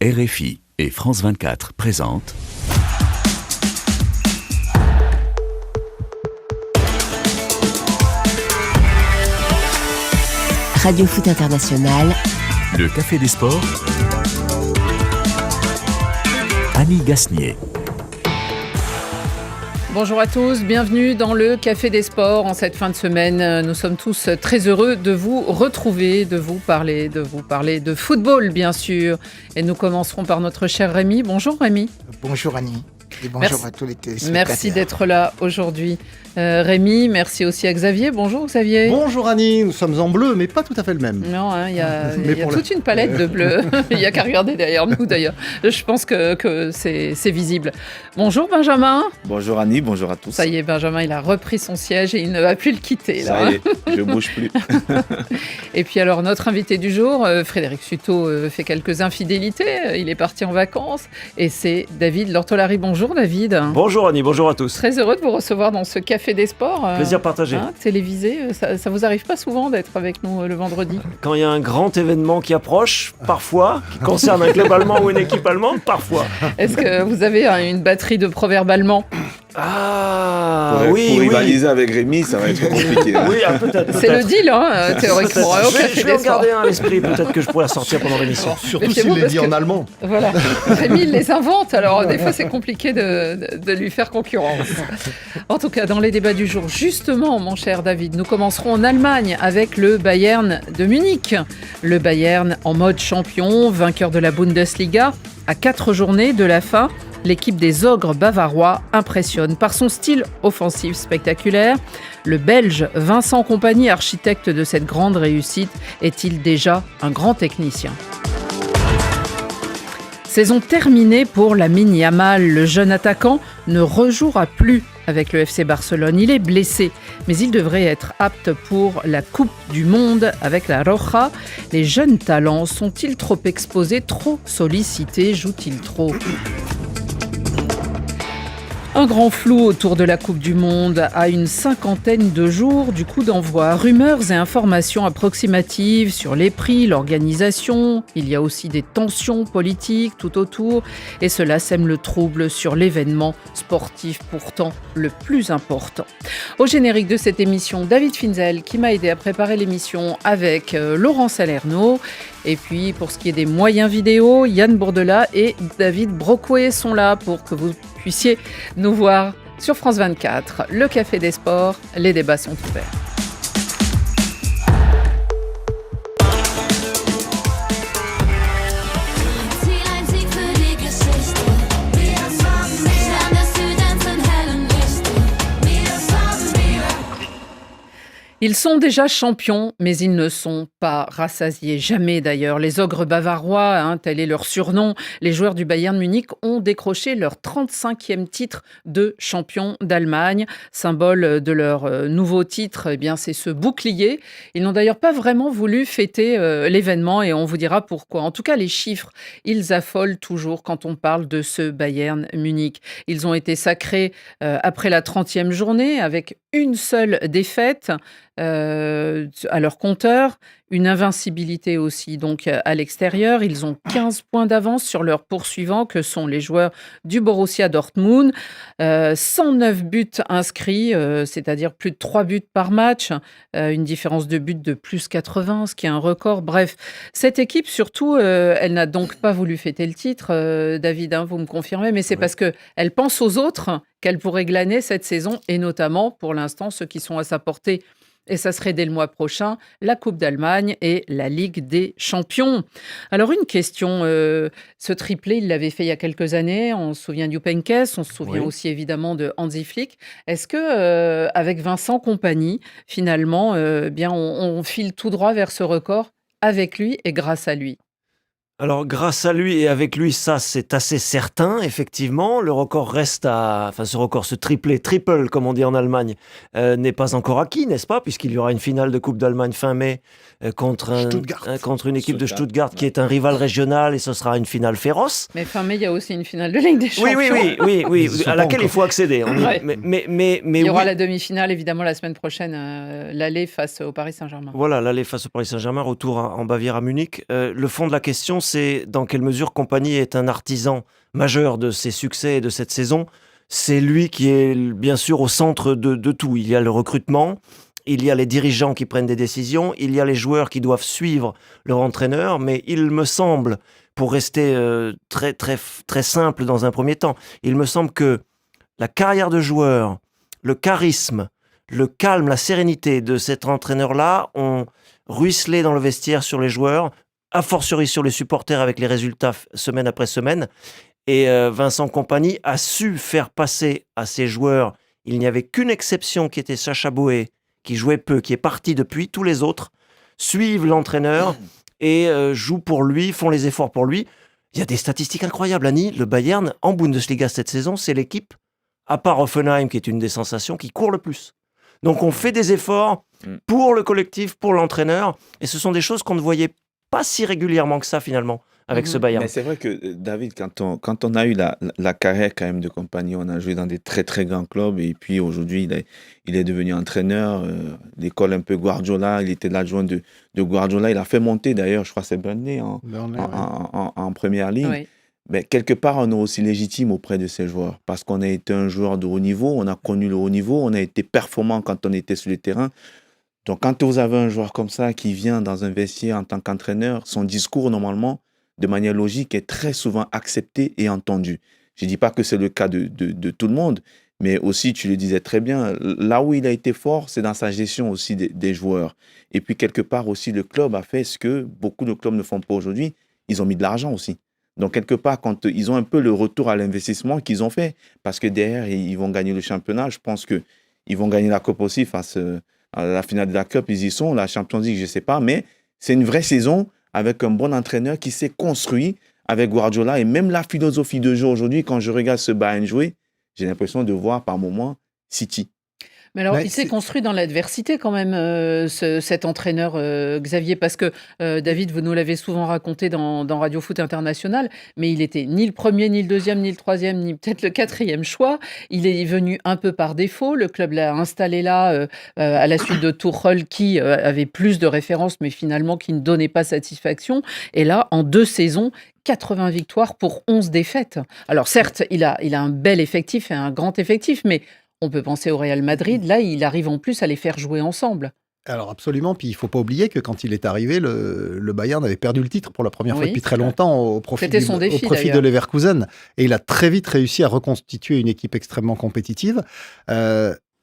RFI et France 24 présentent Radio Foot International, le Café des Sports, Annie Gasnier. Bonjour à tous, bienvenue dans le Café des Sports. En cette fin de semaine, nous sommes tous très heureux de vous retrouver, de vous parler de football bien sûr. Et nous commencerons par notre cher Rémi. Bonjour Rémi. Bonjour Annie. Et bonjour à tous les téléspectateurs. Merci d'être là aujourd'hui. Rémi, merci aussi à Xavier. Bonjour Xavier. Bonjour Annie, nous sommes en bleu, mais pas tout à fait le même. Non, il y a toute une palette de bleu. Il n'y a qu'à regarder derrière nous d'ailleurs. Je pense que c'est visible. Bonjour Benjamin. Bonjour Annie, bonjour à tous. Ça y est, Benjamin, il a repris son siège et il ne va plus le quitter. Là. Ça y est, je bouge plus. Et puis alors, notre invité du jour, Frédéric Suto, fait quelques infidélités. Il est parti en vacances et c'est David Lortolari. Bonjour David. Bonjour Annie, bonjour à tous. Très heureux de vous recevoir dans ce Café des Sports. Plaisir partagé. Télévisé, ça vous arrive pas souvent d'être avec nous le vendredi? Quand il y a un grand événement qui approche, parfois, qui concerne un club allemand ou une équipe allemande, parfois. Est-ce que vous avez une batterie de proverbes allemands? Pour Oui. rivaliser avec Rémi, ça va être compliqué. Oui, peut-être. C'est le deal, théoriquement. Je vais en garder un à l'esprit, peut-être que je pourrais sortir pendant l'émission. Surtout s'il les dit en allemand. Voilà, Rémi, il les invente, alors des fois c'est compliqué de lui faire concurrence. En tout cas, dans les débats du jour, justement, mon cher David, nous commencerons en Allemagne avec le Bayern de Munich. Le Bayern en mode champion, vainqueur de la Bundesliga, à 4 journées de la fin. L'équipe des ogres bavarois impressionne par son style offensif spectaculaire. Le Belge Vincent Kompany, architecte de cette grande réussite, est-il déjà un grand technicien ? Saison terminée pour Lamine Yamal. Le jeune attaquant ne rejouera plus avec le FC Barcelone. Il est blessé, mais il devrait être apte pour la Coupe du Monde avec la Roja. Les jeunes talents sont-ils trop exposés, trop sollicités, jouent-ils trop ? Un grand flou autour de la Coupe du Monde à une 50aine de jours du coup d'envoi. Rumeurs et informations approximatives sur les prix, l'organisation. Il y a aussi des tensions politiques tout autour et cela sème le trouble sur l'événement sportif pourtant le plus important. Au générique de cette émission, David Finzel qui m'a aidé à préparer l'émission avec Laurent Salerno. Et puis, pour ce qui est des moyens vidéo, Yann Bourdela et David Brocoué sont là pour que vous puissiez nous voir sur France 24. Le Café des Sports, les débats sont ouverts. Ils sont déjà champions, mais ils ne sont pas rassasiés. Jamais d'ailleurs. Les ogres bavarois, tel est leur surnom, les joueurs du Bayern Munich ont décroché leur 35e titre de champion d'Allemagne. Symbole de leur nouveau titre, c'est ce bouclier. Ils n'ont d'ailleurs pas vraiment voulu fêter l'événement et on vous dira pourquoi. En tout cas, les chiffres, ils affolent toujours quand on parle de ce Bayern Munich. Ils ont été sacrés après la 30e journée avec une seule défaite à leur compteur, une invincibilité aussi donc à l'extérieur. Ils ont 15 points d'avance sur leurs poursuivants que sont les joueurs du Borussia Dortmund. 109 buts inscrits, c'est-à-dire plus de 3 buts par match, une différence de but de plus 80, ce qui est un record. Bref, cette équipe surtout, elle n'a donc pas voulu fêter le titre, David, vous me confirmez, mais c'est parce qu'elle pense aux autres qu'elle pourrait glaner cette saison et notamment pour l'instant ceux qui sont à sa portée. Et ça serait dès le mois prochain, la Coupe d'Allemagne et la Ligue des Champions. Alors une question, ce triplé, il l'avait fait il y a quelques années, on se souvient du Heynckes, on se souvient aussi évidemment de Hansi Flick. Est-ce que avec Vincent Kompany, finalement, on file tout droit vers ce record avec lui et grâce à lui ? Alors, grâce à lui et avec lui, ça, c'est assez certain, effectivement. Le record reste ce triple, comme on dit en Allemagne, n'est pas encore acquis, n'est-ce pas? Puisqu'il y aura une finale de Coupe d'Allemagne fin mai contre une équipe de Stuttgart qui est un rival régional et ce sera une finale féroce. Mais fin mai, il y a aussi une finale de Ligue des Champions. Oui, à laquelle il faut accéder. Il y aura la demi-finale, évidemment, la semaine prochaine, l'aller face au Paris Saint-Germain. Voilà, l'aller face au Paris Saint-Germain, retour en Bavière à Munich. Le fond de la question, c'est dans quelle mesure Kompany est un artisan majeur de ses succès et de cette saison. C'est lui qui est bien sûr au centre de tout. Il y a le recrutement, il y a les dirigeants qui prennent des décisions, il y a les joueurs qui doivent suivre leur entraîneur, mais il me semble, pour rester très, très, très simple dans un premier temps, il me semble que la carrière de joueur, le charisme, le calme, la sérénité de cet entraîneur-là ont ruisselé dans le vestiaire sur les joueurs, a fortiori sur les supporters avec les résultats semaine après semaine. Et Vincent Kompany a su faire passer à ses joueurs, il n'y avait qu'une exception qui était Sacha Boey, qui jouait peu, qui est parti depuis, tous les autres suivent l'entraîneur et jouent pour lui, font les efforts pour lui. Il y a des statistiques incroyables, Annie. Le Bayern, en Bundesliga cette saison, c'est l'équipe, à part Hoffenheim, qui est une des sensations, qui court le plus. Donc on fait des efforts pour le collectif, pour l'entraîneur, et ce sont des choses qu'on ne voyait pas si régulièrement que ça finalement avec ce Bayern. Mais c'est vrai que David, quand on a eu la carrière quand même de Kompany, on a joué dans des très très grands clubs et puis aujourd'hui il est devenu entraîneur, l'école un peu Guardiola, il était l'adjoint de Guardiola, il a fait monter d'ailleurs, je crois que c'est Burnley en première ligue. Oui. Mais quelque part on est aussi légitime auprès de ces joueurs parce qu'on a été un joueur de haut niveau, on a connu le haut niveau, on a été performant quand on était sur le terrain. Donc quand vous avez un joueur comme ça qui vient dans un vestiaire en tant qu'entraîneur, son discours normalement de manière logique, est très souvent accepté et entendu. Je ne dis pas que c'est le cas de tout le monde, mais aussi, tu le disais très bien, là où il a été fort, c'est dans sa gestion aussi des joueurs. Et puis, quelque part aussi, le club a fait ce que beaucoup de clubs ne font pas aujourd'hui, ils ont mis de l'argent aussi. Donc, quelque part, quand ils ont un peu le retour à l'investissement qu'ils ont fait, parce que derrière, ils vont gagner le championnat, je pense qu'ils vont gagner la Coupe aussi face à la finale de la Coupe, ils y sont, la Champions League, je ne sais pas, mais c'est une vraie saison avec un bon entraîneur qui s'est construit avec Guardiola. Et même la philosophie de jeu aujourd'hui, quand je regarde ce Bayern jouer, j'ai l'impression de voir par moments City. Mais alors, il s'est construit dans l'adversité quand même, cet entraîneur Xavier, parce que David, vous nous l'avez souvent raconté dans Radio Foot International, mais il était ni le premier, ni le deuxième, ni le troisième, ni peut-être le quatrième choix. Il est venu un peu par défaut. Le club l'a installé là à la suite de Tuchel qui avait plus de références, mais finalement qui ne donnait pas satisfaction. Et là, en 2 saisons, 80 victoires pour 11 défaites. Alors certes, il a un bel effectif et un grand effectif, mais on peut penser au Real Madrid. Là, il arrive en plus à les faire jouer ensemble. Alors absolument, puis il ne faut pas oublier que quand il est arrivé, le Bayern avait perdu le titre pour la première fois depuis très longtemps au profit de Leverkusen. Et il a très vite réussi à reconstituer une équipe extrêmement compétitive.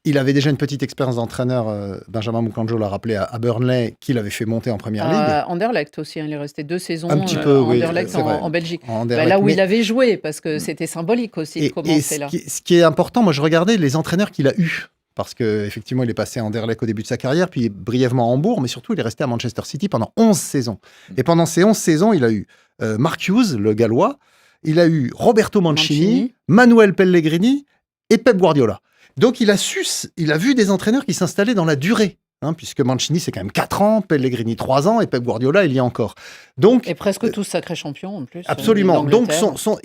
Il avait déjà une petite expérience d'entraîneur, Benjamin Moukanjo l'a rappelé, à Burnley, qu'il avait fait monter en première ligue. Anderlecht aussi, il est resté 2 saisons un petit peu, Anderlecht en Belgique. Là où il avait joué, parce que c'était symbolique aussi de commencer là. Ce qui est important, moi je regardais les entraîneurs qu'il a eus. Parce qu'effectivement, il est passé à Anderlecht au début de sa carrière, puis brièvement à Hambourg, mais surtout, il est resté à Manchester City pendant 11 saisons. Et pendant ces 11 saisons, il a eu Mark Hughes, le Gallois, il a eu Roberto Mancini, Manuel Pellegrini et Pep Guardiola. Donc, il a vu des entraîneurs qui s'installaient dans la durée, puisque Mancini, c'est quand même 4 ans, Pellegrini 3 ans, et Pep Guardiola, il y a encore. Donc, et presque tous sacrés champions, en plus. Absolument. Donc,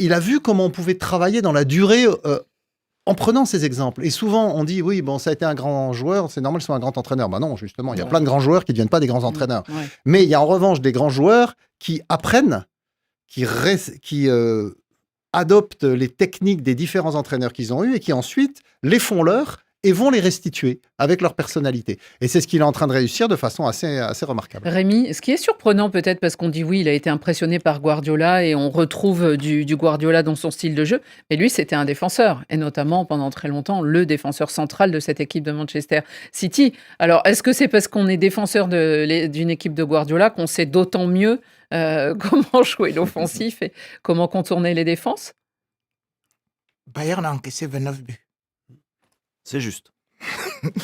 il a vu comment on pouvait travailler dans la durée en prenant ces exemples. Et souvent, on dit, oui, bon, ça a été un grand joueur, c'est normal que ce soit un grand entraîneur. Ben non, justement, il y a plein de grands joueurs qui ne deviennent pas des grands entraîneurs. Ouais. Mais il y a en revanche des grands joueurs qui apprennent, qui adoptent les techniques des différents entraîneurs qu'ils ont eus et qui ensuite les font leurs et vont les restituer avec leur personnalité. Et c'est ce qu'il est en train de réussir de façon assez remarquable. Rémi, ce qui est surprenant peut-être, parce qu'on dit oui, il a été impressionné par Guardiola et on retrouve du Guardiola dans son style de jeu, mais lui, c'était un défenseur, et notamment pendant très longtemps, le défenseur central de cette équipe de Manchester City. Alors, est-ce que c'est parce qu'on est défenseur d'une équipe de Guardiola qu'on sait d'autant mieux comment jouer l'offensif et comment contourner les défenses? Bayern a encaissé 29 buts. C'est juste.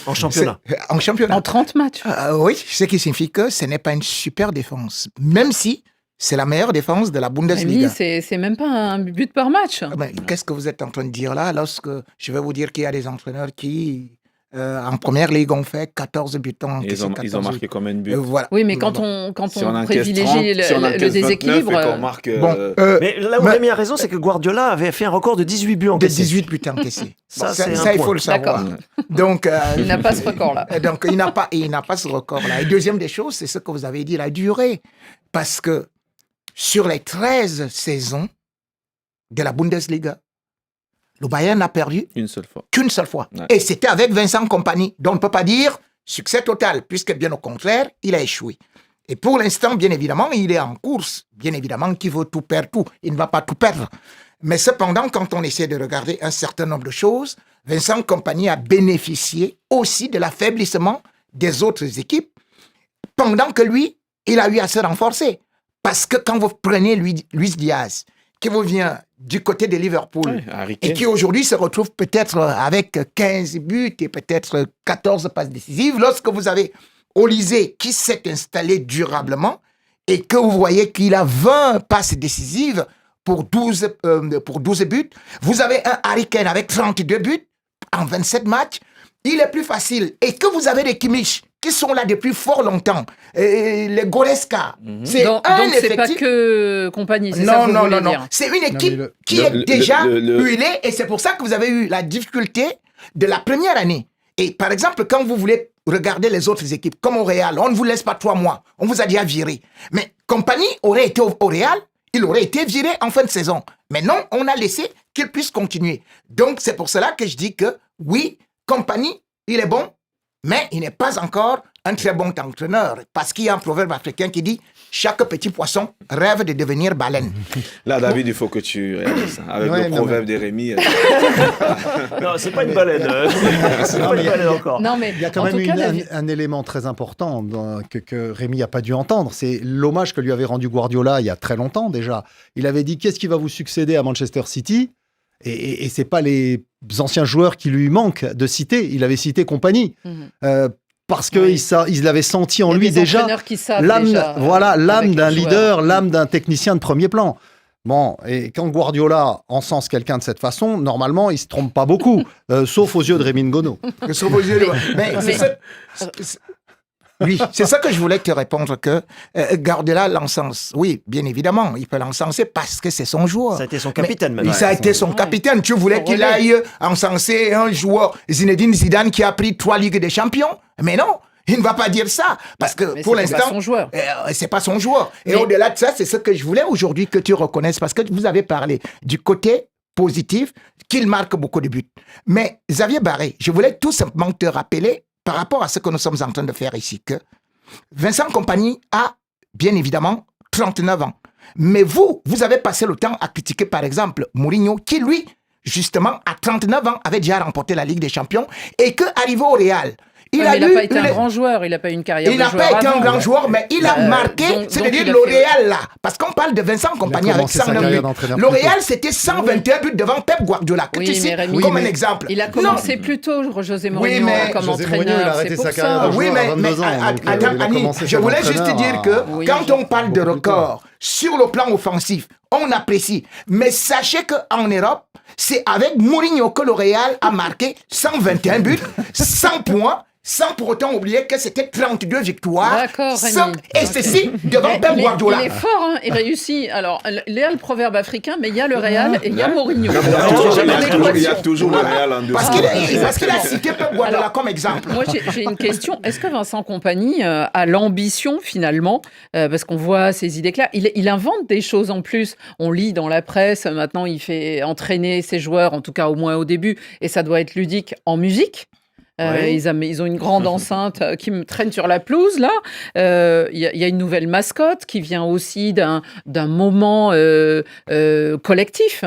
En championnat. En championnat. En 30 matchs. Oui, ce qui signifie que ce n'est pas une super défense. Même si c'est la meilleure défense de la Bundesliga. Oui, c'est même pas un but par match. Qu'est-ce que vous êtes en train de dire là, lorsque je vais vous dire qu'il y a des entraîneurs qui, en première ligue, ont fait 14 buts. Ils ont marqué combien de buts voilà. Oui, mais quand on privilégie le déséquilibre... mais là où Rémi a raison, c'est que Guardiola avait fait un record de 18 buts encaissés. 18 buts encaissés. Ça, il faut le savoir. Donc, il n'a pas ce record-là. Donc, il n'a pas ce record-là. Et deuxième des choses, c'est ce que vous avez dit, la durée. Parce que Sur les 13 saisons de la Bundesliga, le Bayern n'a perdu Une seule fois. qu'une seule fois. Ouais. Et c'était avec Vincent Kompany. Donc, on ne peut pas dire succès total, puisque bien au contraire, il a échoué. Et pour l'instant, bien évidemment, il est en course. Bien évidemment, qui veut tout perdre, tout. Il ne va pas tout perdre. Mais cependant, quand on essaie de regarder un certain nombre de choses, Vincent Kompany a bénéficié aussi de l'affaiblissement des autres équipes, pendant que lui, il a eu à se renforcer. Parce que quand vous prenez Luis Diaz, qui vous vient du côté de Liverpool, Ouais, Harry et Kane. qui aujourd'hui se retrouve peut-être avec 15 buts et peut-être 14 passes décisives, lorsque vous avez Olysée qui s'est installé durablement et que vous voyez qu'il a 20 passes décisives pour 12 buts, vous avez un Harry Kane avec 32 buts en 27 matchs, il est plus facile. Et que vous avez des Kimmich qui sont là depuis fort longtemps, et les Goretzka, c'est Donc, un c'est pas effectif. que Kompany, c'est ça que vous voulez dire. C'est une équipe mais qui est déjà le- huilée et c'est pour ça que vous avez eu la difficulté de la première année. Et par exemple, quand vous voulez regarder les autres équipes, comme au Real, on ne vous laisse pas 3 mois, on vous a déjà viré. Mais Kompany aurait été au Real, il aurait été viré en fin de saison. Mais non, on a laissé qu'il puisse continuer. Donc c'est pour cela que je dis que oui, Kompany, il est bon, mais il n'est pas encore un très bon entraîneur. Parce qu'il y a un proverbe africain qui dit « Chaque petit poisson rêve de devenir baleine ». Là, David, il faut que tu réalises ça. Avec Ouais, le non, proverbe d'Érémie. Non, c'est pas une baleine. C'est Non, pas mais une baleine encore. Non, mais Il y a quand en même tout cas, David- un élément très important que Rémi n'a pas dû entendre. C'est l'hommage que lui avait rendu Guardiola il y a très longtemps déjà. Il avait dit qu'est-ce qui va vous succéder à Manchester City et c'est pas les anciens joueurs qui lui manquent de citer. Il avait cité Kompany. Mhm. Parce que Oui. il l'avait senti en Il y a lui des déjà entraîneurs qui savent l'âme, déjà, voilà, l'âme avec d'un les joueurs. leader, l'âme d'un technicien de premier plan. Bon, et quand Guardiola encense quelqu'un de cette façon, normalement, il se trompe pas beaucoup, sauf aux yeux de Rémi Ngono. Que ce vos yeux, mais oui, c'est ça que je voulais te répondre, que Guardiola l'encense. Oui, bien évidemment, il peut l'encenser parce que c'est son joueur. Ça a été son capitaine, Mais même. ça a été son capitaine. Tu voulais qu'il aille encenser un joueur, Zinedine Zidane, qui a pris 3 Ligues des Champions. Mais non, il ne va pas dire ça. Parce que Mais pour c'était pas l'instant, son joueur. c'est pas son joueur. Et Mais- au-delà de ça, c'est ce que je voulais aujourd'hui que tu reconnaisses, parce que vous avez parlé du côté positif, qu'il marque beaucoup de buts. Mais Xavier Barré, je voulais tout simplement te rappeler, par rapport à ce que nous sommes en train de faire ici, que Vincent Kompany a, bien évidemment, 39 ans. Mais vous avez passé le temps à critiquer, par exemple, Mourinho, qui, lui, justement, à 39 ans, avait déjà remporté la Ligue des Champions, et que, arrivé au Real, il Ouais, a mais il n'a eu pas été un les- grand joueur, il n'a pas eu une carrière il de n'a joueur pas été un avant. grand joueur, mais il a marqué, donc c'est-à-dire il a le fait- Real là. Parce qu'on parle de Vincent Kompany avec commencé sa 109 carrière buts. d'entraîneur Le plus tôt. Real, c'était 121 buts devant Pep Guardiola, que Oui, tu mais cites Rémi- comme Oui, un mais exemple. Il a Non, commencé plus tôt, José Mourinho, mais comme José Mourinho, entraîneur. il a arrêté c'est pour sa ça. carrière de oui, joueur à mais 22 ans, donc, attends, il a Annie, commencé je comme voulais juste te entraîneur dire que Oui, quand on parle de beaucoup plus tôt. record sur le plan offensif, on apprécie. Mais sachez qu'en Europe, c'est avec Mourinho que le Real a marqué 121 buts, 100 points, sans pour autant oublier que c'était 32 victoires. D'accord, Rémi. Et Ok. ceci devant Pep Il Guardiola. est fort, hein, il réussit. Alors, il y a le proverbe africain, mais il y a le Real et il y a Mourinho. Il y a Alors, toujours- j'ai il y a une toujours- il y a équation. toujours le Real en dessous. Parce qu'il a cité Pep Guardiola Alors, comme exemple. Moi, j'ai une question. Est-ce que Vincent Kompany a l'ambition, finalement, parce qu'on voit ces idées claires, il invente des choses en plus. On lit dans la presse, maintenant, il fait entraîner ses joueurs, en tout cas au moins au début, et ça doit être ludique en musique. Ouais. Ils ont une grande enceinte qui me traîne sur la pelouse, là. Il y a une nouvelle mascotte qui vient aussi d'un moment collectif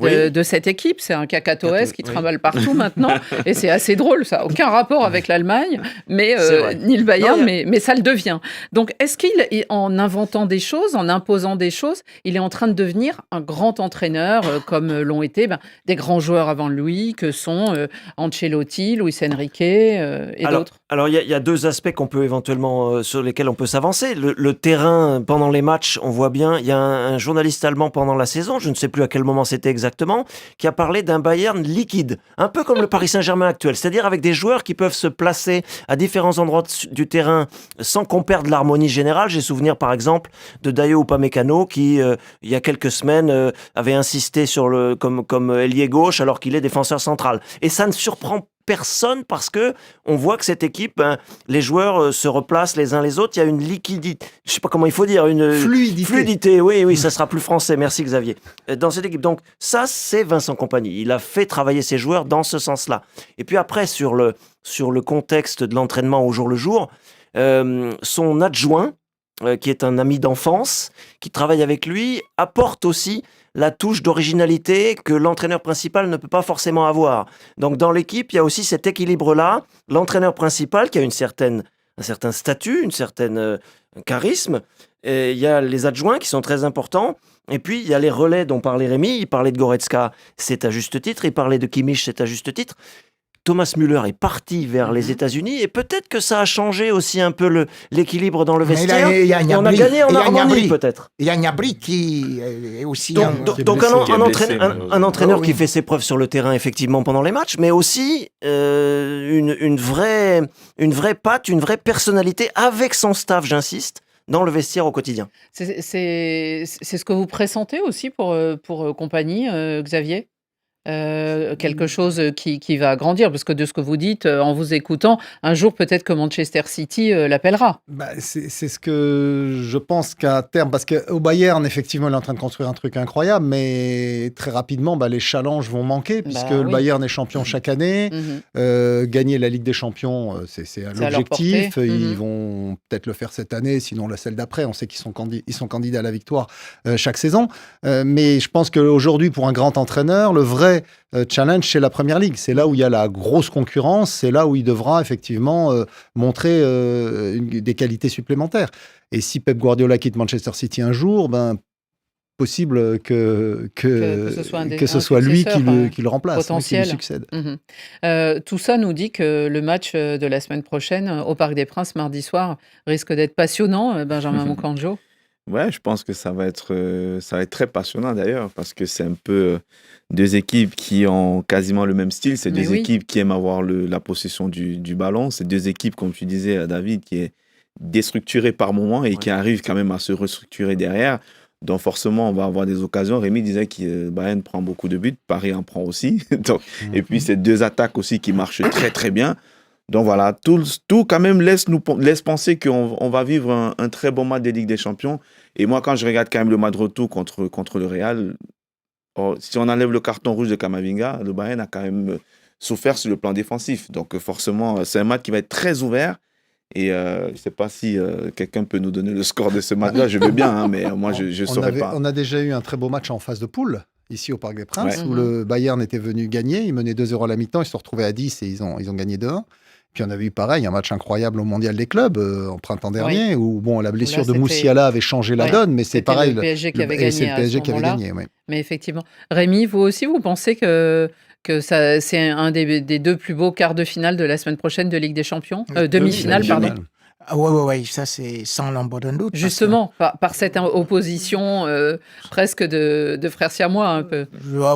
Oui. de cette équipe. C'est un cacatoès qui Oui. trimballe partout maintenant. Et c'est assez drôle, ça. Aucun rapport avec l'Allemagne, mais C'est vrai. ni le Bayern, Non, il y mais ça le devient. Donc, est-ce en inventant des choses, en imposant des choses, il est en train de devenir un grand entraîneur, comme l'ont été des grands joueurs avant lui, que sont Ancelotti, Luis Enrique et d'autres? Alors, il y a deux aspects qu'on peut éventuellement, sur lesquels on peut s'avancer. Le terrain, pendant les matchs, on voit bien, il y a un journaliste allemand pendant la saison, je ne sais plus à quel moment c'était exactement, qui a parlé d'un Bayern liquide, un peu comme le Paris Saint-Germain actuel, c'est-à-dire avec des joueurs qui peuvent se placer à différents endroits du terrain sans qu'on perde l'harmonie générale. J'ai souvenir, par exemple, de Dayo Upamecano qui, il y a quelques semaines, avait insisté sur comme ailier gauche alors qu'il est défenseur central. Et ça ne surprend personne parce que on voit que cette équipe, les joueurs se replacent les uns les autres. Il y a une liquidité, je sais pas comment il faut dire, une fluidité. Oui, ça sera plus français. Merci Xavier. Dans cette équipe, donc ça c'est Vincent Kompany. Il a fait travailler ses joueurs dans ce sens-là. Et puis après sur le contexte de l'entraînement au jour le jour, son adjoint, qui est un ami d'enfance, qui travaille avec lui, apporte aussi la touche d'originalité que l'entraîneur principal ne peut pas forcément avoir. Donc dans l'équipe, il y a aussi cet équilibre-là. L'entraîneur principal qui a un certain statut, une certaine charisme. Et il y a les adjoints qui sont très importants. Et puis il y a les relais dont parlait Rémi. Il parlait de Goretzka, c'est à juste titre. Il parlait de Kimmich, c'est à juste titre. Thomas Müller est parti vers les États-Unis et peut-être que ça a changé aussi un peu l'équilibre dans le vestiaire. Et on a gagné en harmonie peut-être. Il y a Gnabry qui est aussi donc un entraîneur qui fait ses preuves sur le terrain effectivement pendant les matchs, mais aussi une vraie patte, une vraie personnalité avec son staff, j'insiste, dans le vestiaire au quotidien. C'est ce que vous pressentez aussi pour Kompany, Xavier ? Quelque chose qui va grandir, parce que de ce que vous dites en vous écoutant, un jour peut-être que Manchester City l'appellera. C'est ce que je pense qu'à terme, parce qu'au Bayern, effectivement, il est en train de construire un truc incroyable, mais très rapidement, les challenges vont manquer, puisque le Bayern est champion chaque année. Gagner la Ligue des Champions, c'est l'objectif. Ils vont peut-être le faire cette année, sinon celle d'après. On sait qu'ils sont candidats à la victoire chaque saison. Mais je pense qu'aujourd'hui, pour un grand entraîneur, le vrai challenge, c'est la Première Ligue. C'est là où il y a la grosse concurrence. C'est là où il devra effectivement montrer des qualités supplémentaires. Et si Pep Guardiola quitte Manchester City un jour, possible que ce soit lui qui le remplace, qui lui succède. Tout ça nous dit que le match de la semaine prochaine au Parc des Princes, mardi soir, risque d'être passionnant, Benjamin Moukandjo. Ouais, je pense que ça va être très passionnant d'ailleurs, parce que c'est un peu deux équipes qui ont quasiment le même style. C'est deux équipes qui aiment avoir la possession du ballon. C'est deux équipes, comme tu disais, David, qui est déstructurée par moments et qui arrive quand même à se restructurer derrière. Donc forcément, on va avoir des occasions. Rémi disait que Bayern prend beaucoup de buts, Paris en prend aussi. Donc, et puis, c'est deux attaques aussi qui marchent très, très bien. Donc voilà, tout quand même laisse penser qu'on va vivre un très bon match des Ligues des Champions. Et moi, quand je regarde quand même le match de retour contre le Real, si on enlève le carton rouge de Camavinga, le Bayern a quand même souffert sur le plan défensif. Donc forcément, c'est un match qui va être très ouvert. Et je ne sais pas si quelqu'un peut nous donner le score de ce match-là. Je veux bien, mais moi, je ne saurais pas. On a déjà eu un très beau match en phase de poule, ici au Parc des Princes, où le Bayern était venu gagner. Ils menaient 2-0 à la mi-temps, ils se sont retrouvés à 10 et ils ont gagné 2-1. Puis on avait eu pareil, un match incroyable au Mondial des clubs en printemps dernier, où la blessure de Moussiala avait changé la donne, mais c'est pareil. Le PSG qui avait gagné. C'est le PSG qui avait gagné, oui. Mais effectivement. Rémi, vous aussi, vous pensez que c'est un des deux plus beaux quarts de finale de la semaine prochaine de Ligue des Champions demi-finale, pardon. Oui, ça c'est sans l'ombre d'un doute. Justement, par cette opposition presque de frères siamois un peu.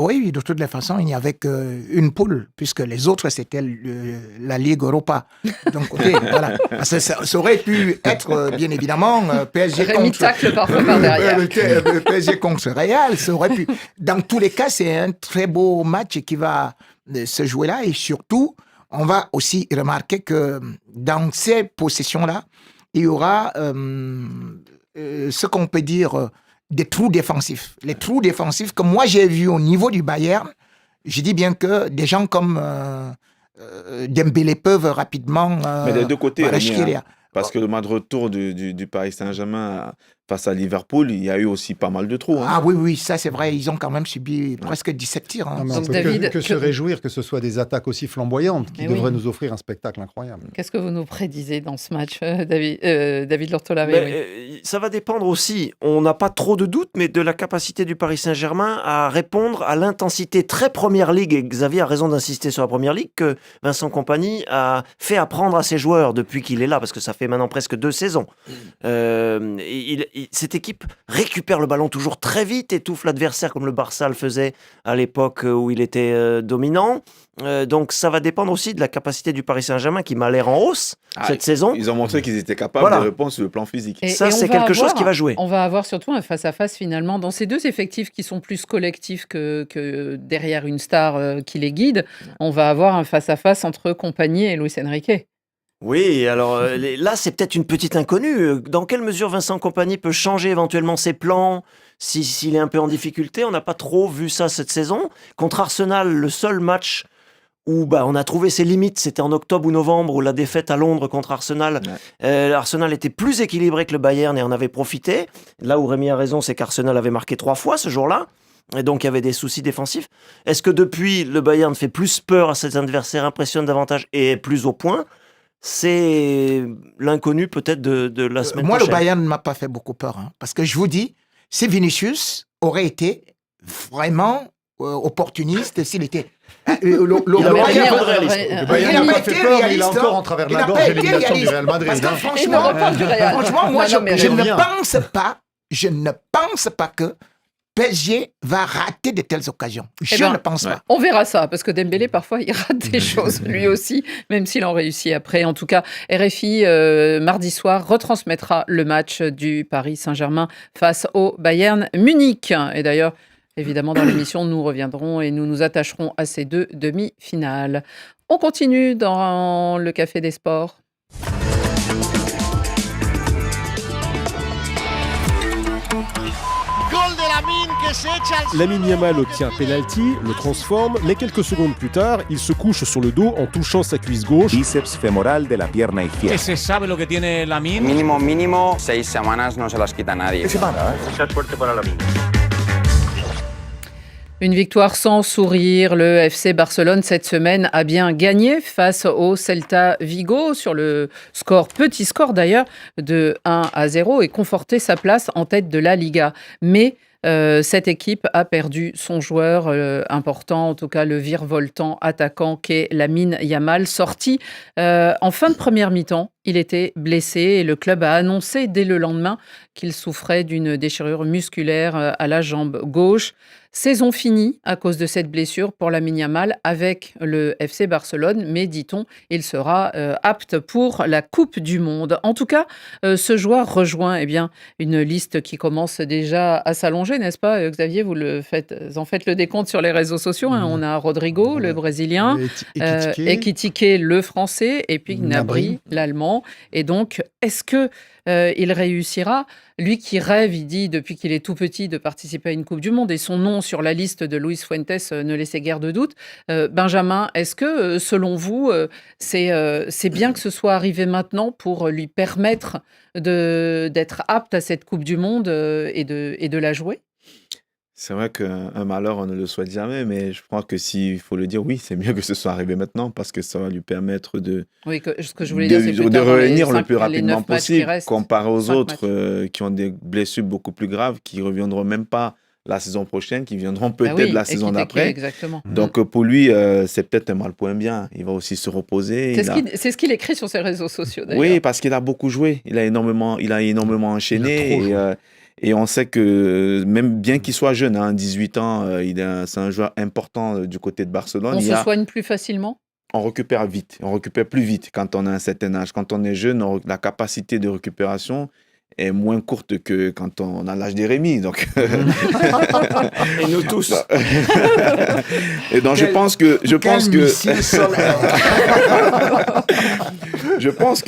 Oui, de toutes les façons, il n'y avait qu'une poule, puisque les autres c'était la Ligue Europa. Donc voilà, parce que ça aurait pu être bien évidemment PSG Rémi tacle parfois par derrière. PSG contre Real, ça aurait pu. Dans tous les cas, c'est un très beau match qui va se jouer là, et surtout, on va aussi remarquer que dans ces possessions-là, il y aura ce qu'on peut dire des trous défensifs. Les trous défensifs que moi j'ai vus au niveau du Bayern, je dis bien que des gens comme Dembélé peuvent rapidement mais des deux côtés, Rémi, parce que le match de retour du Paris Saint-Germain face à Liverpool, il y a eu aussi pas mal de trous. Ah oui, ça c'est vrai, ils ont quand même subi presque 17 tirs. Non, mais on peut que se réjouir que ce soit des attaques aussi flamboyantes qui devraient nous offrir un spectacle incroyable. Qu'est-ce que vous nous prédisez dans ce match, David Lortolari? Ça va dépendre aussi, on n'a pas trop de doutes, mais de la capacité du Paris Saint-Germain à répondre à l'intensité très Première Ligue, et Xavier a raison d'insister sur la Première Ligue, que Vincent Kompany a fait apprendre à ses joueurs depuis qu'il est là, parce que ça fait maintenant presque 2 saisons. cette équipe récupère le ballon toujours très vite, étouffe l'adversaire comme le Barça le faisait à l'époque où il était dominant. Donc ça va dépendre aussi de la capacité du Paris Saint-Germain qui m'a l'air en hausse cette saison. Ils ont montré qu'ils étaient capables de répondre sur le plan physique. Et Ça, on c'est va quelque chose qui va jouer. On va avoir surtout un face-à-face finalement dans ces deux effectifs qui sont plus collectifs que derrière une star qui les guide. On va avoir un face-à-face entre Compagnie et Luis Enrique. Oui, alors là, c'est peut-être une petite inconnue. Dans quelle mesure Vincent Kompany peut changer éventuellement ses plans s'il est un peu en difficulté? On n'a pas trop vu ça cette saison. Contre Arsenal, le seul match où on a trouvé ses limites, c'était en octobre ou novembre, où la défaite à Londres contre Arsenal. Arsenal était plus équilibré que le Bayern et en avait profité. Là où Rémi a raison, c'est qu'Arsenal avait marqué 3 fois ce jour-là. Et donc, il y avait des soucis défensifs. Est-ce que depuis, le Bayern fait plus peur à ses adversaires, impressionne davantage et est plus au point? C'est l'inconnu peut-être de la semaine Moi, prochaine. le Bayern ne m'a pas fait beaucoup peur. Parce que je vous dis, si Vinicius aurait été vraiment opportuniste, s'il était... Il avait Rémi, un peu de réalisme. Le Bayern n'a pas fait peur, mais il a encore en travers de la gorge l'élimination du Real Madrid. Parce que hein. franchement, moi, Non, mais je Rémi. ne pense pas que PSG va rater de telles occasions. Je ne pense pas. On verra ça, parce que Dembélé, parfois, il rate des choses, lui aussi, même s'il en réussit après. En tout cas, RFI, mardi soir, retransmettra le match du Paris Saint-Germain face au Bayern Munich. Et d'ailleurs, évidemment, dans l'émission, nous reviendrons et nous nous attacherons à ces 2 demi-finales. On continue dans le Café des Sports. Lamine Yamal obtient un penalty, le transforme, mais quelques secondes plus tard, il se couche sur le dos en touchant sa cuisse gauche. Bíceps femoral de la pierna izquierda. ¿Se sabe lo que tiene Lamine? Mínimo 6 semanas no se las quita nadie. Mucha suerte para Lamine. Une victoire sans sourire. Le FC Barcelone, cette semaine, a bien gagné face au Celta Vigo sur le petit score d'ailleurs, de 1-0 et conforté sa place en tête de la Liga. Mais cette équipe a perdu son joueur important, en tout cas le virevoltant attaquant qu'est Lamine Yamal, sorti en fin de première mi-temps. Il était blessé et le club a annoncé dès le lendemain qu'il souffrait d'une déchirure musculaire à la jambe gauche. Saison finie à cause de cette blessure pour Lamine Yamal avec le FC Barcelone, mais dit-on, il sera apte pour la Coupe du Monde. En tout cas, ce joueur rejoint une liste qui commence déjà à s'allonger, n'est-ce pas, Xavier? Vous en faites le décompte sur les réseaux sociaux. Hein. On a Rodrigo, le Brésilien, Ekitike, le Français, et puis Gnabry, l'Allemand. Et donc, est-ce que il réussira? Lui qui rêve, il dit depuis qu'il est tout petit, de participer à une Coupe du Monde, et son nom sur la liste de Luis Fuentes ne laissait guère de doute. Benjamin, est-ce que, selon vous, c'est bien que ce soit arrivé maintenant pour lui permettre d'être apte à cette Coupe du Monde et de la jouer? C'est vrai qu'un malheur, on ne le souhaite jamais, mais je crois que s'il faut le dire, oui, c'est mieux que ce soit arrivé maintenant parce que ça va lui permettre Oui, ce que je voulais dire, c'est plus de tard dans les revenir le 5 plus rapidement 9 matchs qui possible, restent. comparé aux 5 autres qui ont des blessures beaucoup plus graves, qui ne reviendront même pas la saison prochaine, qui viendront peut-être oui, la saison d'après. Exactement. Donc pour lui, c'est peut-être un mal pour un bien. Il va aussi se reposer. C'est ce qu'il écrit sur ses réseaux sociaux, d'ailleurs. Oui, parce qu'il a beaucoup joué. Il a énormément enchaîné. Et on sait que même bien qu'il soit jeune, 18 ans, c'est un joueur important du côté de Barcelone. On se soigne plus facilement? On récupère vite, on récupère plus vite quand on a un certain âge. Quand on est jeune, la capacité de récupération est moins courte que quand on a l'âge des Rémi. Donc... Et nous tous. Et donc je pense que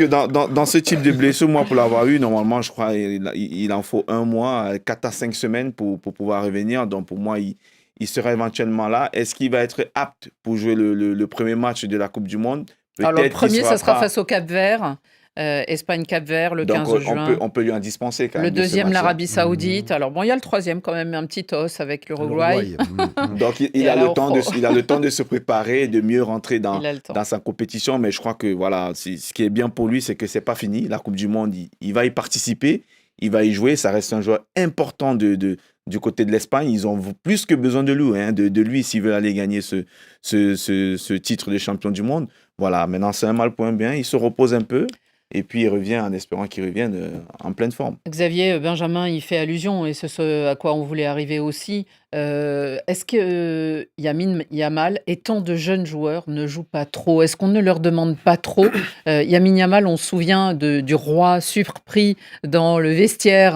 dans ce type de blessure, moi pour l'avoir eu, normalement je crois il en faut 1 mois, 4 à 5 semaines pour pouvoir revenir. Donc pour moi, il sera éventuellement là. Est-ce qu'il va être apte pour jouer le premier match de la Coupe du Monde? Alors le premier, ça sera face au Cap-Vert. Espagne-Cap-Vert le 15 juin. On peut lui en dispenser quand même. Le deuxième, l'Arabie Saoudite. Alors bon, il y a le troisième quand même, un petit os avec l'Uruguay. Donc il a le temps de se préparer, de mieux rentrer dans sa compétition. Mais je crois que voilà, ce qui est bien pour lui, c'est que c'est pas fini. La Coupe du Monde, il va y participer, il va y jouer. Ça reste un joueur important du côté de l'Espagne. Ils ont plus que besoin de lui, de lui s'ils veulent aller gagner ce titre de champion du monde. Voilà, maintenant c'est un mal pour un bien. Il se repose un peu. Et puis il revient en espérant qu'il revienne en pleine forme. Xavier Benjamin y fait allusion, et c'est ce à quoi on voulait arriver aussi. Est-ce que Lamine Yamal et tant de jeunes joueurs ne jouent pas trop? Est-ce qu'on ne leur demande pas trop? Lamine Yamal, on se souvient du roi surpris dans le vestiaire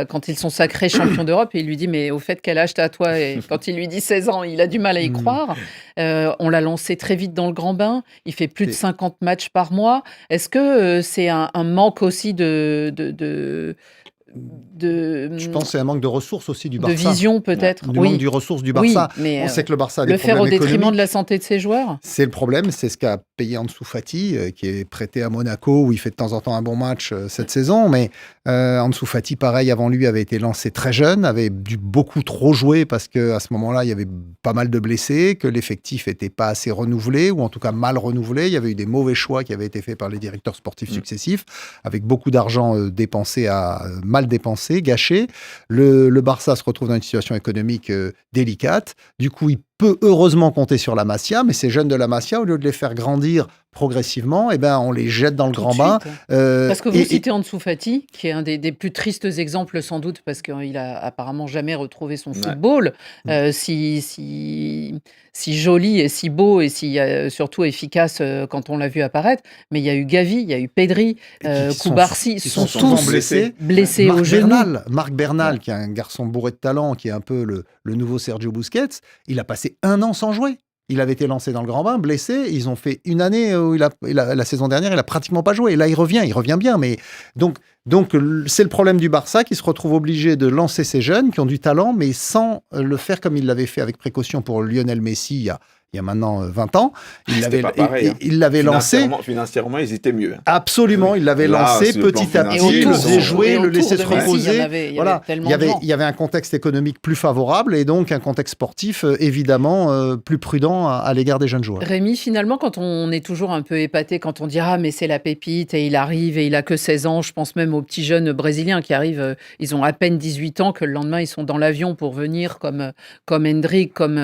quand ils sont sacrés champions d'Europe, et il lui dit mais au fait quel âge t'as toi? Et quand il lui dit 16 ans, il a du mal à y croire. On l'a lancé très vite dans le grand bain, il fait plus de 50 matchs par mois. Est-ce que c'est un manque aussi Je pense que c'est un manque de ressources aussi du Barça. de vision peut-être? Du manque de ressources du Barça. mais On sait que le Barça a des le faire au problèmes détriment économiques. de la santé de ses joueurs? C'est le problème, c'est ce qu'a payé Ansu Fati, qui est prêté à Monaco, où il fait de temps en temps un bon match cette saison. Mais Ansu Fati, pareil, avant lui, avait été lancé très jeune, avait dû beaucoup trop jouer parce qu'à ce moment-là, il y avait pas mal de blessés, que l'effectif n'était pas assez renouvelé, ou en tout cas mal renouvelé. Il y avait eu des mauvais choix qui avaient été faits par les directeurs sportifs successifs, avec beaucoup d'argent dépensé mal dépensé, gâché. Le Barça se retrouve dans une situation économique délicate. Du coup, il peut heureusement compter sur la Masia, mais ces jeunes de la Masia, au lieu de les faire grandir progressivement, eh ben, on les jette dans le grand bain. Parce que vous citez Ansu Fati, qui est un des plus tristes exemples sans doute, parce qu'il a apparemment jamais retrouvé son football, si joli et si beau et surtout efficace quand on l'a vu apparaître. Mais il y a eu Gavi, il y a eu Pedri, Koubarsi, ils sont tous blessés au genou. Marc Bernal, qui est un garçon bourré de talent, qui est un peu le nouveau Sergio Busquets, il a passé 1 an sans jouer. Il avait été lancé dans le grand bain, blessé. Ils ont fait une année où la saison dernière, il a pratiquement pas joué. Et là, il revient bien. Mais donc c'est le problème du Barça qui se retrouve obligé de lancer ces jeunes qui ont du talent, mais sans le faire comme il l'avait fait avec précaution pour Lionel Messi il y a maintenant 20 ans. Il l'avait lancé. Financièrement, ils étaient mieux. Absolument, il l'avait lancé petit à petit, le faisait jouer, le laissait se reposer. Il y avait un contexte économique plus favorable et donc un contexte sportif évidemment plus prudent à l'égard des jeunes joueurs. Rémi, finalement, quand on est toujours un peu épaté, quand on dit « Ah, mais c'est la pépite et il arrive et il a que 16 ans », je pense même aux petits jeunes brésiliens qui arrivent, ils ont à peine 18 ans, que le lendemain, ils sont dans l'avion pour venir comme Hendrick, comme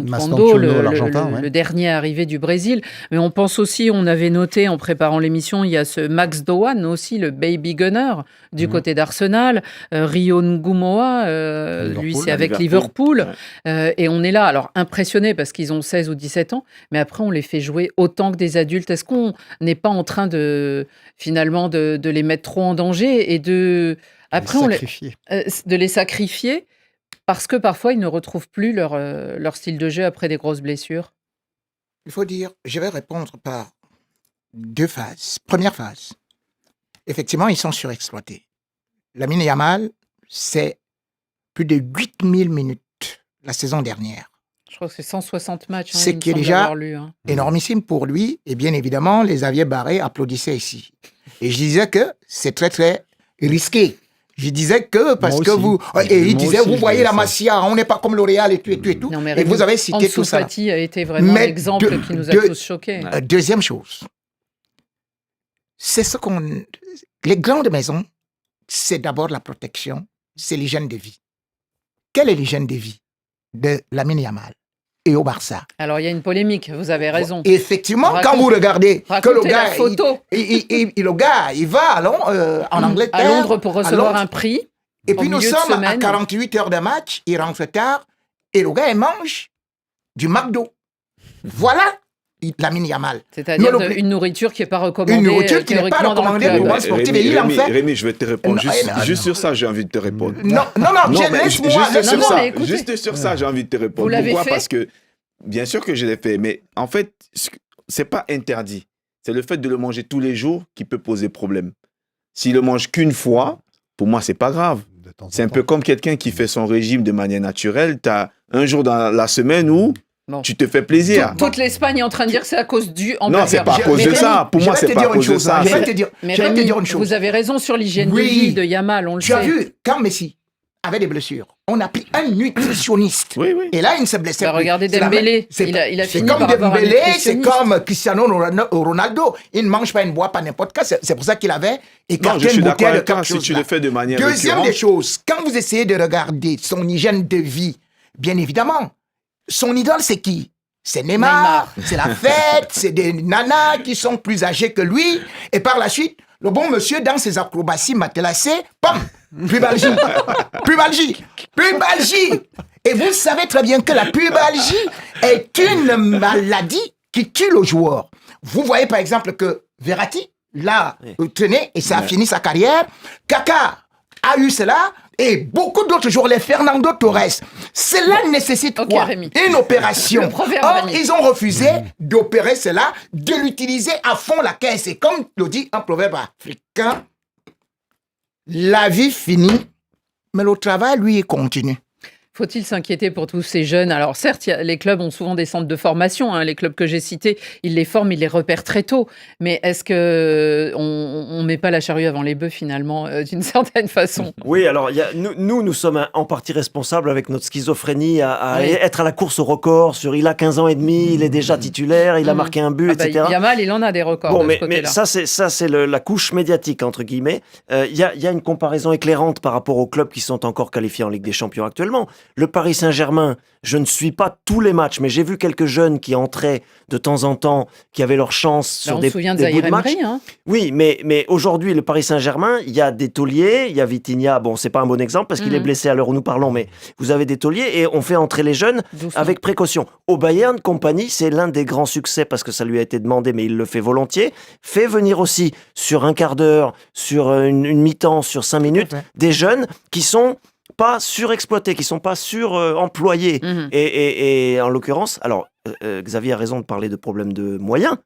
Mastantuono, le dernier arrivé du Brésil. Mais on pense aussi, on avait noté en préparant l'émission, il y a ce Max Doan aussi, le baby gunner du côté d'Arsenal, Rio Ngumoa, lui c'est avec Liverpool. Et on est là, alors impressionné parce qu'ils ont 16 ou 17 ans, mais après on les fait jouer autant que des adultes. Est-ce qu'on n'est pas en train de les mettre trop en danger et de les sacrifier parce que parfois, ils ne retrouvent plus leur style de jeu après des grosses blessures? Il faut dire, je vais répondre par 2 phases. Première phase, effectivement, ils sont surexploités. Lamine Yamal, c'est plus de 8000 minutes la saison dernière. Je crois que c'est 160 matchs. C'est qui est déjà énormissime pour lui. Et bien évidemment, les Xavier Barré applaudissaient ici. Et je disais que c'est très, très risqué. Je disais que, parce que vous... Et il disait, vous voyez la Masia, on n'est pas comme L'Oréal et tout. Non, mais et vous avez cité tout ça. Ansu Fati a été vraiment l'exemple qui nous a tous choqués. Deuxième chose, c'est les grandes maisons, c'est d'abord la protection, c'est l'hygiène de vie. Quelle est l'hygiène de vie de Lamine Yamal et au Barça? Alors, il y a une polémique, vous avez raison. Effectivement, quand vous regardez que le gars, le gars, il va en Angleterre, à Londres pour recevoir un prix. Et puis nous sommes à 48 heures de match, il rentre tard, et le gars, il mange du McDo. Voilà Lamine Yamal. C'est-à-dire une nourriture qui n'est pas recommandée. Une nourriture qui n'est pas recommandée pour moi sportif. Rémi, je vais te répondre. Juste sur ça, j'ai envie de te répondre. Non, laisse-moi. Juste sur ça, j'ai envie de te répondre. Pourquoi? Parce que, bien sûr que je l'ai fait, mais en fait, c'est pas interdit. C'est le fait de le manger tous les jours qui peut poser problème. S'il le mange qu'une fois, pour moi, c'est pas grave. C'est un peu comme quelqu'un qui fait son régime de manière naturelle. Tu as un jour dans la semaine où tu te fais plaisir. Toute l'Espagne est en train de dire que c'est à cause du hamburger. Non, c'est pas à cause de ça. Pour moi, c'est pas à cause de ça. Je vais te dire une chose. Vous avez raison sur l'hygiène de vie de Yamal, on le sait. Tu as vu, quand Messi avait des blessures, on a pris un nutritionniste. Et là, il ne s'est blessé plus. Regardez Dembélé. Il a fini par avoir un nutritionniste. C'est comme Dembélé, c'est comme Cristiano Ronaldo. Il ne mange pas, il ne boit pas n'importe quoi. C'est pour ça qu'il avait écarté une bouteille de quelque chose. Si tu le fais de manière Deuxième des choses, quand vous essayez de regarder son hygiène de vie, bien évidemment, son idole, c'est qui? c'est Neymar, c'est la fête, c'est des nanas qui sont plus âgées que lui. Et par la suite, le bon monsieur, dans ses acrobaties matelassées, pam, pubalgie, pubalgie, pubalgie. Et vous savez très bien que la pubalgie est une maladie qui tue le joueur. Vous voyez par exemple que Verratti l'a traîné et ça a fini sa carrière. Kaka a eu cela et beaucoup d'autres joueurs, les Fernando Torres. Cela nécessite quoi? Une opération. Or, ils ont refusé d'opérer cela, de l'utiliser à fond la caisse. Et comme le dit un proverbe africain, la vie finit, mais le travail, lui, il continue. Faut-il s'inquiéter pour tous ces jeunes? Alors certes, les clubs ont souvent des centres de formation. Les clubs que j'ai cités, ils les forment, ils les repèrent très tôt. Mais est-ce qu'on met pas la charrue avant les bœufs finalement, d'une certaine façon? Oui, alors nous sommes en partie responsables avec notre schizophrénie à être à la course au record. Il a 15 ans et demi, il est déjà titulaire, il a marqué un but, etc. Yamal, il en a des records. Bon, de ce côté-là. mais ça c'est la couche médiatique entre guillemets. Il y a une comparaison éclairante par rapport aux clubs qui sont encore qualifiés en Ligue des Champions actuellement. Le Paris Saint-Germain, je ne suis pas tous les matchs, mais j'ai vu quelques jeunes qui entraient de temps en temps, qui avaient leur chance sur des bouts de match. Oui, mais aujourd'hui, le Paris Saint-Germain, il y a des tauliers, il y a Vitinha, bon, c'est pas un bon exemple parce qu'il est blessé à l'heure où nous parlons, mais vous avez des tauliers et on fait entrer les jeunes avec précaution. Au Bayern, Kompany, c'est l'un des grands succès parce que ça lui a été demandé, mais il le fait volontiers. Fait venir aussi sur un quart d'heure, sur une mi-temps, sur 5 minutes, des jeunes qui sont pas surexploités, qui sont pas suremployés. Et en l'occurrence, alors Xavier a raison de parler de problèmes de moyens,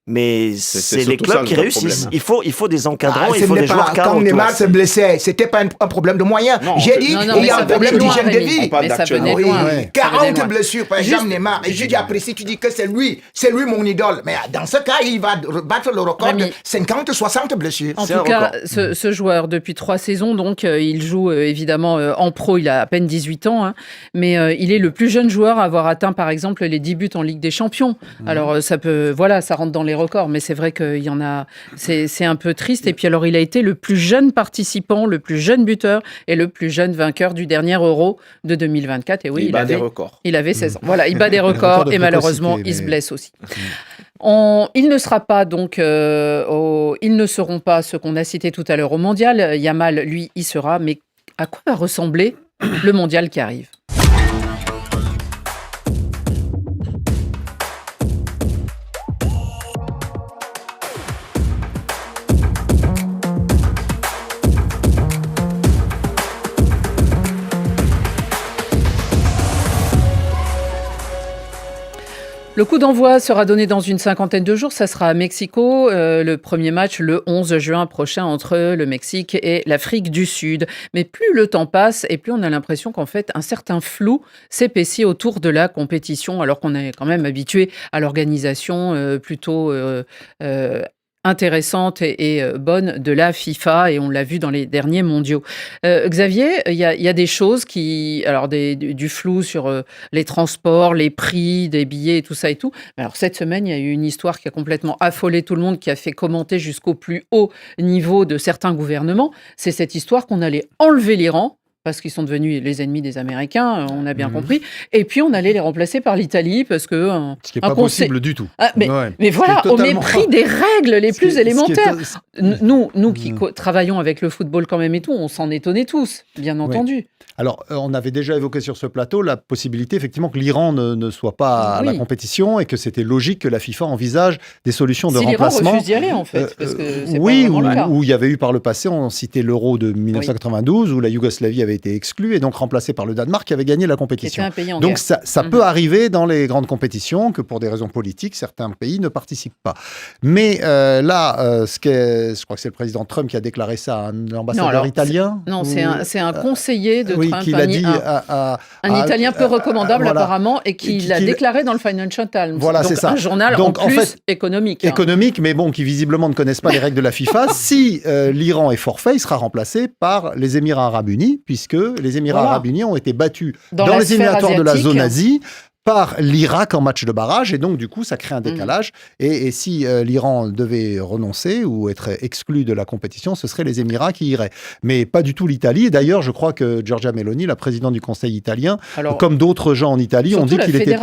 mais c'est les clubs qui réussissent. Il faut des encadrants, il faut des joueurs cadres. Quand Neymar s'est blessé, c'était pas un problème de moyens. J'ai dit, il y a un problème d'hygiène de vie. Mais ça venait de loin. 40 blessures, par exemple, Neymar. Et je dis après, si tu dis que c'est lui mon idole. Mais dans ce cas, il va battre le record de 50, 60 blessures. En tout cas, ce joueur, depuis 3 saisons, donc, il joue évidemment en pro, il a à peine 18 ans, mais il est le plus jeune joueur à avoir atteint, par exemple, les 10 buts en Ligue des Champions. Alors, ça rentre dans les records, mais c'est vrai qu'il y en a, c'est un peu triste. Et puis alors, il a été le plus jeune participant, le plus jeune buteur et le plus jeune vainqueur du dernier Euro de 2024. Et oui, il bat des records. Il avait 16 ans. Voilà, il bat des records et malheureusement, il se blesse aussi. Il ne sera pas donc, ils ne seront pas ceux qu'on a cités tout à l'heure au Mondial. Yamal, lui, y sera. Mais à quoi va ressembler le Mondial qui arrive? Le coup d'envoi sera donné dans une 50aine de jours. Ça sera à Mexico. Le premier match le 11 juin prochain entre le Mexique et l'Afrique du Sud. Mais plus le temps passe et plus on a l'impression qu'en fait un certain flou s'épaissit autour de la compétition, alors qu'on est quand même habitué à l'organisation plutôt intéressante et bonne de la FIFA, et on l'a vu dans les derniers mondiaux. Xavier, il y a des choses du flou sur les transports, les prix des billets et tout ça et tout. Alors cette semaine, il y a eu une histoire qui a complètement affolé tout le monde, qui a fait commenter jusqu'au plus haut niveau de certains gouvernements. C'est cette histoire qu'on allait enlever l'Iran, parce qu'ils sont devenus les ennemis des Américains, on a bien compris. Et puis, on allait les remplacer par l'Italie, parce que... ce qui n'est pas possible du tout. Mais voilà, au mépris des règles les plus élémentaires. Nous qui travaillons avec le football quand même et tout, on s'en étonnait tous, bien entendu. Alors, on avait déjà évoqué sur ce plateau la possibilité, effectivement, que l'Iran ne soit pas à la compétition et que c'était logique que la FIFA envisage des solutions de remplacement. L'Iran refuse d'y aller, en fait, parce que c'est oui, pas vraiment le cas. Où il y avait eu par le passé, on citait l'Euro de 1992, où la Yougoslavie avait été exclue et donc remplacée par le Danemark qui avait gagné la compétition. Un pays en donc guerre. ça peut arriver dans les grandes compétitions que pour des raisons politiques, certains pays ne participent pas. Mais je crois que c'est le président Trump qui a déclaré ça à un ambassadeur italien. Non, c'est un conseiller de Trump. Qui l'a dit un Italien peu recommandable apparemment, et qui l'a déclaré dans le Financial Times. Voilà, donc c'est ça. Un journal donc, en plus économique. Économique, mais bon, qui visiblement ne connaissent pas les règles de la FIFA. Si l'Iran est forfait, il sera remplacé par les Émirats Arabes Unis, puisque les Émirats Arabes Unis ont été battus dans les éliminatoires de la zone Asie par l'Irak en match de barrage, et donc du coup ça crée un décalage, et si l'Iran devait renoncer ou être exclu de la compétition, ce seraient les Émirats qui iraient, mais pas du tout l'Italie. Et d'ailleurs je crois que Giorgia Meloni, la présidente du Conseil italien, comme d'autres gens en Italie, ont dit qu'il était...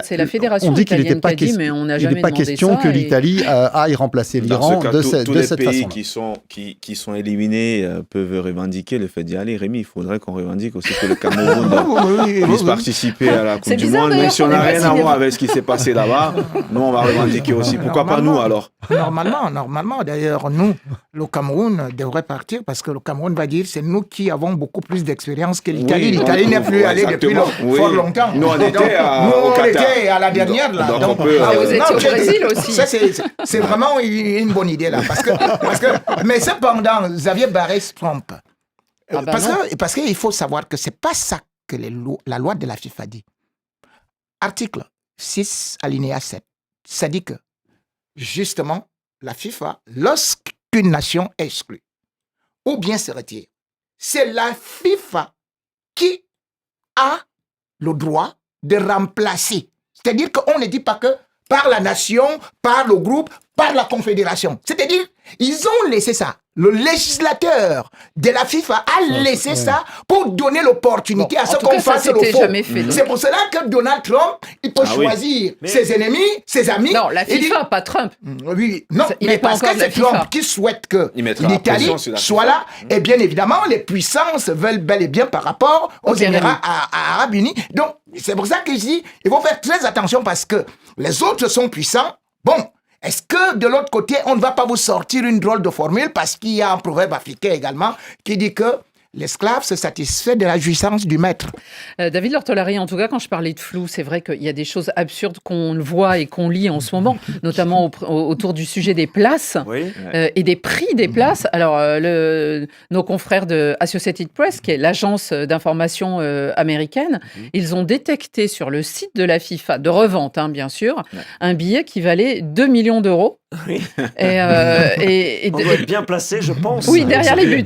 C'est la fédération italienne qui a dit, mais on n'a jamais demandé ça. Il n'est pas question que l'Italie aille remplacer l'Iran de cette façon. Tous les pays qui sont éliminés peuvent revendiquer le fait d'y aller. Rémi, il faudrait qu'on revendique aussi que le Cameroun puisse participer à la Coupe du Monde. Même si on n'a rien à voir avec ce qui s'est passé là-bas, nous, on va revendiquer aussi. Pourquoi pas nous, alors? Normalement, d'ailleurs, nous, le Cameroun devrait partir parce que le Cameroun va dire c'est nous qui avons beaucoup plus d'expérience que l'Italie. L'Italie n'est plus allée depuis fort longtemps. Nous, on était à la dernière. Là. Donc, vous étiez au Brésil aussi. Ça, c'est vraiment une bonne idée, là. Mais cependant, Xavier Barrès-Trump, parce qu'il faut savoir que ce n'est pas ça que la loi de la FIFA dit. Article 6, alinéa 7, ça dit que, justement, la FIFA, lorsqu'une nation est exclue, ou bien se retire, c'est la FIFA qui a le droit de remplacer. C'est-à-dire qu'on ne dit pas que par la nation, par le groupe, par la confédération. C'est-à-dire, ils ont laissé ça. Le législateur de la FIFA a laissé ça pour donner l'opportunité à ce qu'on fasse le faux. C'est pour cela que Donald Trump, il peut choisir ses ennemis, ses amis. Non, la FIFA, pas Trump. Oui, non, mais parce que c'est Trump qui souhaite que l'Italie soit là. Et bien évidemment, les puissances veulent bel et bien par rapport aux Émirats arabes unis. Donc, c'est pour ça que je dis, il faut faire très attention parce que les autres sont puissants. Bon. Est-ce que de l'autre côté, on ne va pas vous sortir une drôle de formule parce qu'il y a un proverbe africain également qui dit que l'esclave se satisfait de la jouissance du maître. David Lortolari, en tout cas, quand je parlais de flou, c'est vrai qu'il y a des choses absurdes qu'on voit et qu'on lit en ce moment, notamment autour du sujet des places et des prix des places. Alors, nos confrères de Associated Press, qui est l'agence d'information américaine, ils ont détecté sur le site de la FIFA, de revente, bien sûr, un billet qui valait 2 millions d'euros. Oui. Et on doit être bien placé, je pense. Oui, derrière les buts.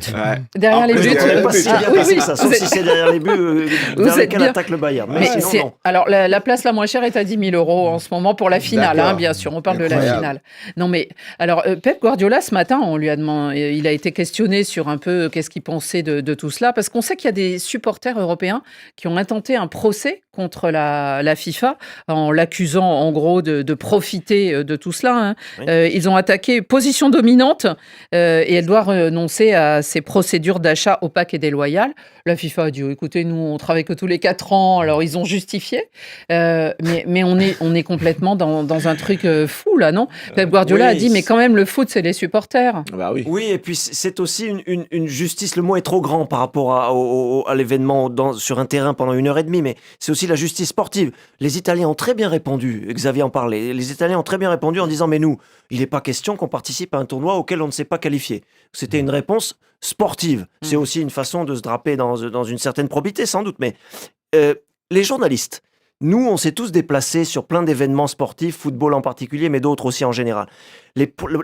Derrière les buts. Pas si bien placé, ça, sauf si c'est derrière les buts vers lesquels attaque le Bayern. Mais sinon, non. Alors, la place la moins chère est à 10 000 euros en ce moment pour la finale, bien sûr. On parle de la finale. Non, mais alors, Pep Guardiola, ce matin, on lui a demandé, il a été questionné sur un peu qu'est-ce qu'il pensait de tout cela, parce qu'on sait qu'il y a des supporters européens qui ont intenté un procès contre la FIFA en l'accusant, en gros, de profiter de tout cela. Ils ont attaqué position dominante et elle doit renoncer à ses procédures d'achat opaques et déloyales. La FIFA a dit écoutez, nous on travaille que tous les 4 ans, alors ils ont justifié, mais on est complètement dans un truc fou là, non? Pep Guardiola a dit mais quand même le foot c'est les supporters. Bah oui. Oui, et puis c'est aussi une justice, le mot est trop grand par rapport à l'événement sur un terrain pendant 1h30, mais c'est aussi la justice sportive. Les Italiens ont très bien répondu, Xavier en parlait, les Italiens ont très bien répondu en disant mais nous, il n'est pas question qu'on participe à un tournoi auquel on ne s'est pas qualifié. C'était une réponse sportive. C'est aussi une façon de se draper dans une certaine probité, sans doute. Mais les journalistes, nous, on s'est tous déplacés sur plein d'événements sportifs, football en particulier, mais d'autres aussi en général.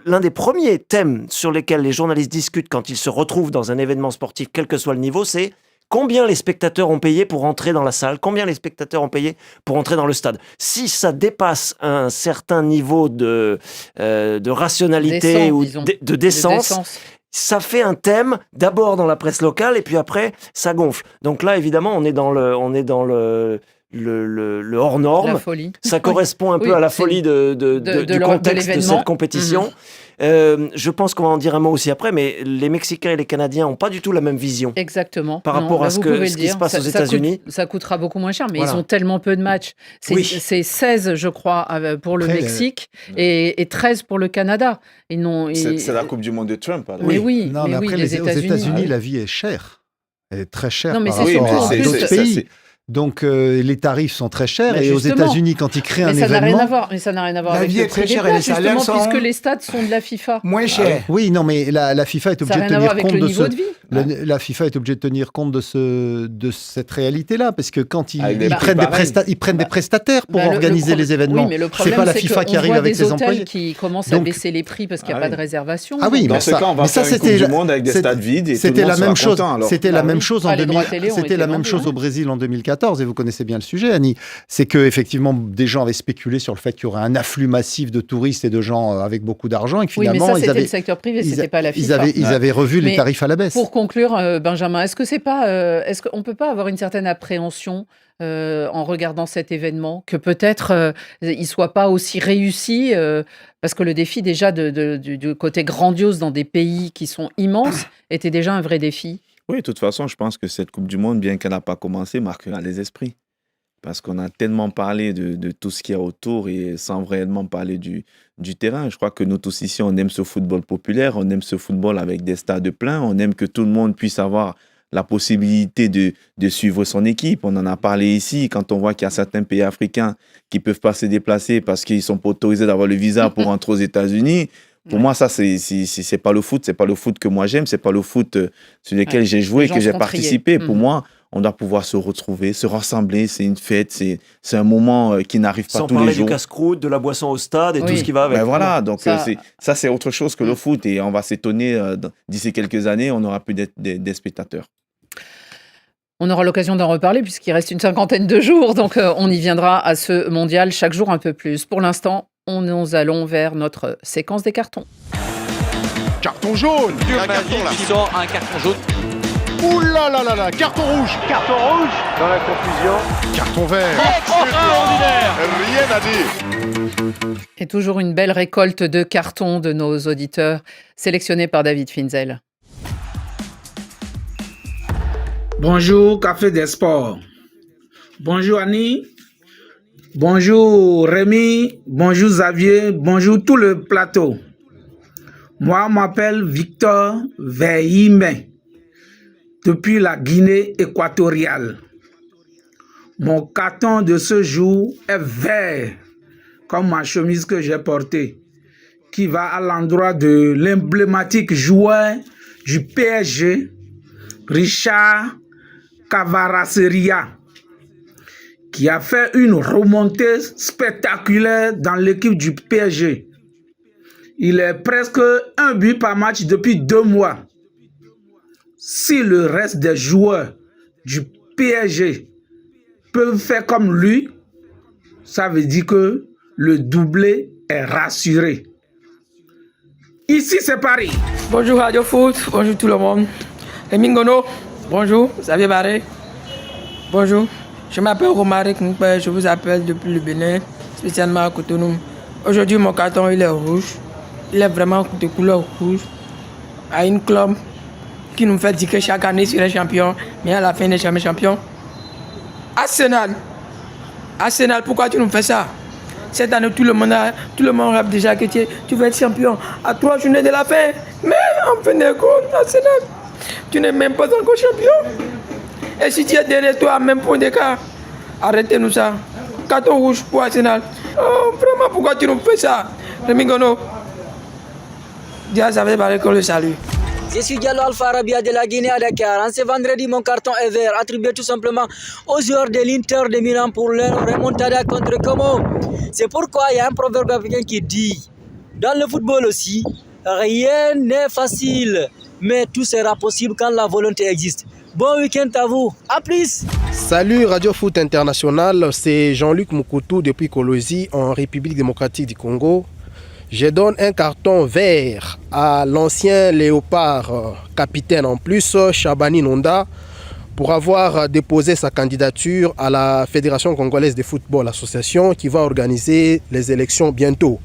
L'un des premiers thèmes sur lesquels les journalistes discutent quand ils se retrouvent dans un événement sportif, quel que soit le niveau, c'est combien les spectateurs ont payé pour entrer dans la salle, combien les spectateurs ont payé pour entrer dans le stade. Si ça dépasse un certain niveau de rationalité ou de décence, ça fait un thème d'abord dans la presse locale et puis après ça gonfle. Donc là évidemment on est dans le hors norme. La folie. Ça correspond un peu à la folie du contexte de cette compétition. Je pense qu'on va en dire un mot aussi après, mais les Mexicains et les Canadiens n'ont pas du tout la même vision. Exactement. Par rapport à ce qui se passe aux États-Unis. Ça coûtera beaucoup moins cher, mais ils ont tellement peu de matchs. C'est 16, je crois, pour le Mexique et 13 pour le Canada. C'est la Coupe du Monde de Trump. Alors. Oui, non, mais après, les aux États-Unis, la vie est chère. Elle est très chère par rapport à d'autres pays. Donc les tarifs sont très chers et aux États-Unis quand ils créent un événement, mais ça n'a rien à voir la avec vie le est très prix chère des et les places, salaires sont puisque les stades sont de la FIFA. Moins chers. Oui, non, mais la FIFA est obligée de tenir compte de la FIFA est obligée de tenir compte de cette réalité-là, parce que quand ils prennent des prestataires pour organiser les événements, c'est pas la FIFA qui arrive avec ses employés. Qui commencent à baisser les prix parce qu'il n'y a pas de réservation. Ah oui, dans ce cas, on va faire une Coupe du Monde avec des stades vides et tout le monde sera content. C'était la même chose en 2000. C'était la même chose au Brésil en 2014. 2014, et vous connaissez bien le sujet, Annie, c'est que effectivement des gens avaient spéculé sur le fait qu'il y aurait un afflux massif de touristes et de gens avec beaucoup d'argent, et que Oui, mais finalement ça, c'était le secteur privé, c'était pas la FIFA. Ils avaient revu les tarifs à la baisse. Pour conclure, Benjamin, est-ce qu'on peut pas avoir une certaine appréhension en regardant cet événement, que peut-être il soit pas aussi réussi, parce que le défi déjà du côté grandiose dans des pays qui sont immenses était déjà un vrai défi. Oui, de toute façon, je pense que cette Coupe du Monde, bien qu'elle n'a pas commencé, marquera les esprits. Parce qu'on a tellement parlé de tout ce qu'il y a autour et sans réellement parler du terrain. Je crois que nous tous ici, on aime ce football populaire, on aime ce football avec des stades pleins, on aime que tout le monde puisse avoir la possibilité de suivre son équipe. On en a parlé ici, quand on voit qu'il y a certains pays africains qui ne peuvent pas se déplacer parce qu'ils ne sont pas autorisés d'avoir le visa pour rentrer aux États-Unis. Pour moi, ça, c'est pas le foot. C'est pas le foot que moi j'aime. C'est pas le foot sur lequel j'ai joué, que j'ai participé. Pour moi, on doit pouvoir se retrouver, se rassembler. C'est une fête. C'est un moment qui n'arrive pas tous les jours. Sans parler du casse-croûte, de la boisson au stade et tout ce qui va avec. Ben voilà. Donc, ça, c'est autre chose que le foot. Et on va s'étonner, d'ici quelques années, on aura plus des spectateurs. On aura l'occasion d'en reparler puisqu'il reste une 50aine de jours. Donc, on y viendra à ce mondial chaque jour un peu plus. Pour l'instant, nous allons vers notre séquence des cartons. Carton jaune. Un carton là. Qui sort un carton jaune. Ouh là là là là, carton rouge. Carton rouge. Dans la confusion. Carton vert. Extraordinaire. Rien à dire. Et toujours une belle récolte de cartons de nos auditeurs, sélectionnés par David Finzel. Bonjour, Café des Sports. Bonjour Annie. Bonjour Rémi. Bonjour Xavier. Bonjour tout le plateau. Moi, je m'appelle Victor Veimé, depuis la Guinée équatoriale. Mon carton de ce jour est vert, comme ma chemise que j'ai portée, qui va à l'endroit de l'emblématique joueur du PSG, Richard Cavaraceria, qui a fait une remontée spectaculaire dans l'équipe du PSG. Il est presque un but par match depuis 2 mois. Si le reste des joueurs du PSG peuvent faire comme lui, ça veut dire que le doublé est rassuré. Ici, c'est Paris. Bonjour Radio Foot, bonjour tout le monde. Rémi Ngono, bonjour, Xavier Barré, bonjour. Je m'appelle Romaric Nkpe, je vous appelle depuis le Bénin, spécialement à Cotonou. Aujourd'hui, mon carton, il est rouge. Il est vraiment de couleur rouge. À une club qui nous fait dire que chaque année, il est champion, mais à la fin, il n'est jamais champion. Arsenal. Arsenal, pourquoi tu nous fais ça? Cette année, tout le monde rêve déjà que tu vas être champion à 3 journées de la fin. Mais en fin de compte, Arsenal, tu n'es même pas encore champion. Et si tu es derrière toi, même point d'écart, arrêtez-nous ça. Carton rouge pour Arsenal. Oh, vraiment, pourquoi tu nous fais ça? Rémi Ngono. Dia Xavier Barré qu'on le salue. Je suis Diallo Alpha Arabia de la Guinée à Dakar. En ce vendredi, mon carton est vert, attribué tout simplement aux joueurs de l'Inter de Milan pour leur remontada contre Como. C'est pourquoi il y a un proverbe africain qui dit, dans le football aussi, rien n'est facile, mais tout sera possible quand la volonté existe. Bon week-end à vous, à plus. Salut Radio Foot International, c'est Jean-Luc Moukoutou depuis Kolosi en République démocratique du Congo. Je donne un carton vert à l'ancien Léopard, capitaine en plus, Chabani Nonda, pour avoir déposé sa candidature à la Fédération congolaise de football association qui va organiser les élections bientôt.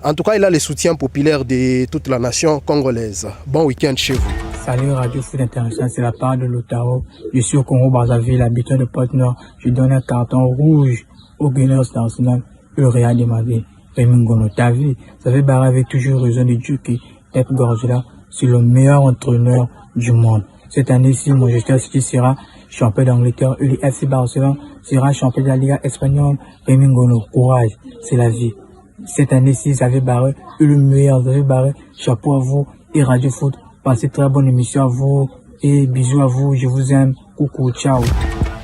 En tout cas, il a le soutien populaire de toute la nation congolaise. Bon week-end chez vous. Salut Radio Foot International, c'est la part de Lotaro. Je suis au Congo-Brazzaville, habitant de Porte-Nord. Je donne un carton rouge au Guinéen National, le Real de Madrid. Rémi Ngono, ta vie, ça fait barrer avec toujours raison de Dieu que Pep Guardiola, c'est le meilleur entraîneur du monde. Cette année-ci, Manchester City sera champion d'Angleterre et le FC Barcelone sera champion de la Liga espagnole. Rémi Ngono, courage, c'est la vie. Cette année-ci, Xavier Barré est le meilleur. Xavier Barré, chapeau à vous et Radio Foot. Passez très bonne émission à vous et bisous à vous. Je vous aime. Coucou, ciao.